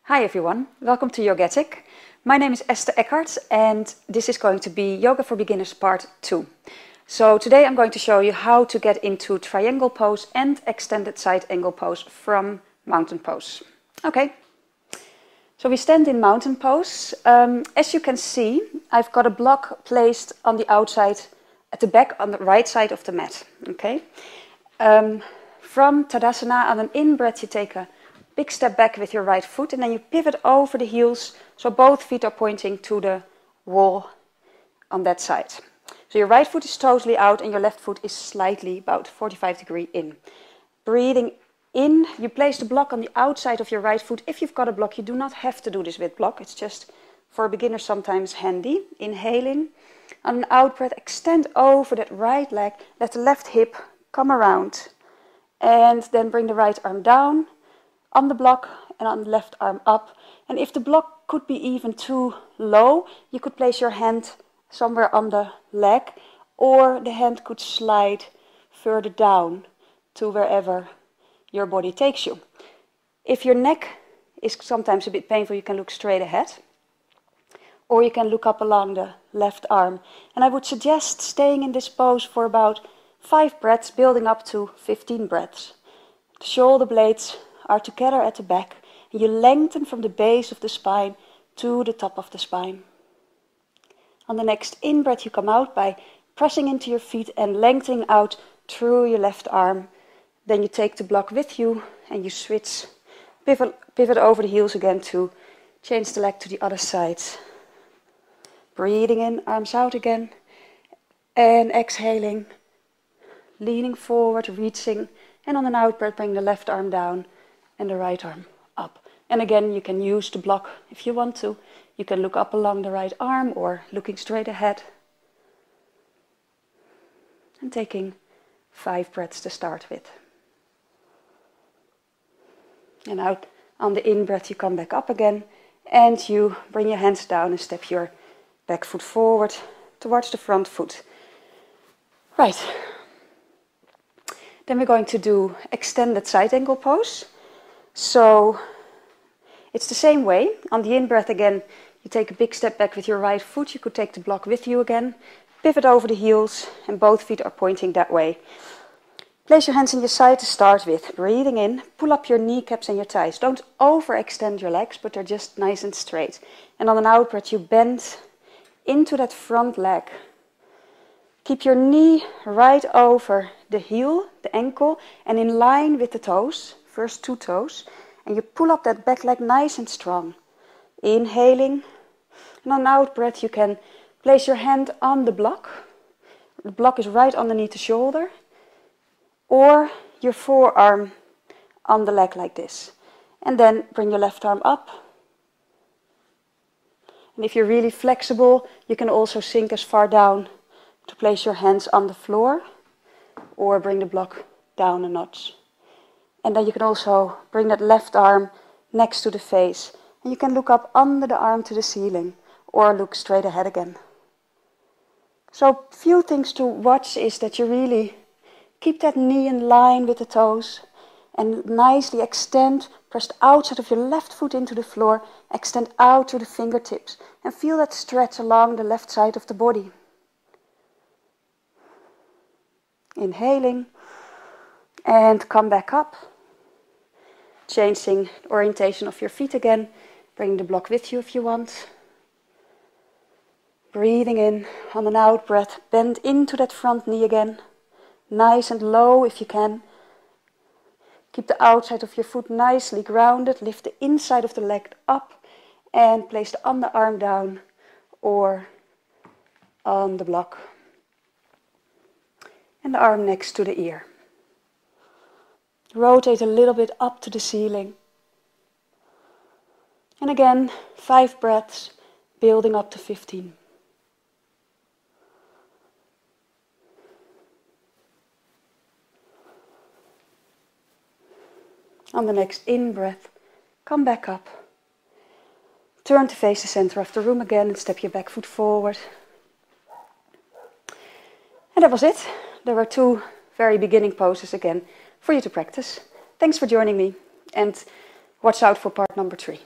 Hi everyone, welcome to Yogatic. My name is Esther Eckhart and this is going to be Yoga for Beginners Part 2. So today I'm going to show you how to get into triangle pose and extended side angle pose from mountain pose. Okay, so we stand in mountain pose. As you can see, I've got a block placed on the outside at the back on the right side of the mat. Okay, from Tadasana, on an in-breath you take a big step back with your right foot and then you pivot over the heels so both feet are pointing to the wall on that side. So your right foot is totally out and your left foot is slightly about 45 degrees in. Breathing in, you place the block on the outside of your right foot. If you've got a block, you do not have to do this with block. It's just for a beginner sometimes handy. Inhaling. On an out breath, extend over that right leg. Let the left hip come around. And then bring the right arm down on the block and on the left arm up. And if the block could be even too low, you could place your hand somewhere on the leg, or the hand could slide further down to wherever your body takes you. If your neck is sometimes a bit painful, you can look straight ahead, or you can look up along the left arm. And I would suggest staying in this pose for about 5 breaths, building up to 15 breaths. The shoulder blades are together at the back, and you lengthen from the base of the spine to the top of the spine. On the next in-breath you come out by pressing into your feet and lengthening out through your left arm. Then you take the block with you and you switch, pivot over the heels again to change the leg to the other side. Breathing in, arms out again, and exhaling, leaning forward, reaching, and on an out breath bring the left arm down and the right arm up. And again, you can use the block if you want to. You can look up along the right arm or looking straight ahead. And taking 5 breaths to start with. And out on the in-breath you come back up again and you bring your hands down and step your back foot forward towards the front foot. Right. Then we're going to do extended side angle pose. So it's the same way. On the in-breath again, you take a big step back with your right foot. You could take the block with you again. Pivot over the heels and both feet are pointing that way. Place your hands in your side to start with. Breathing in, pull up your kneecaps and your thighs. Don't overextend your legs, but they're just nice and straight. And on an out breath, you bend into that front leg. Keep your knee right over the heel, the ankle, and in line with the toes. First 2 toes, and you pull up that back leg nice and strong. Inhaling, and on an out breath you can place your hand on the block. The block is right underneath the shoulder, or your forearm on the leg like this. And then bring your left arm up. And if you're really flexible, you can also sink as far down to place your hands on the floor, or bring the block down a notch. And then you can also bring that left arm next to the face. And you can look up under the arm to the ceiling or look straight ahead again. So few things to watch is that you really keep that knee in line with the toes and nicely extend, press the outside of your left foot into the floor, extend out to the fingertips and feel that stretch along the left side of the body. Inhaling and come back up. Changing the orientation of your feet again. Bring the block with you if you want. Breathing in, on an out breath, bend into that front knee again. Nice and low if you can. Keep the outside of your foot nicely grounded. Lift the inside of the leg up and place the underarm down or on the block. And the arm next to the ear. Rotate a little bit up to the ceiling. And again, 5 breaths, building up to 15. On the next in-breath, come back up. Turn to face the center of the room again and step your back foot forward. And that was it. There were 2 very beginning poses again for you to practice. Thanks for joining me and watch out for part number 3.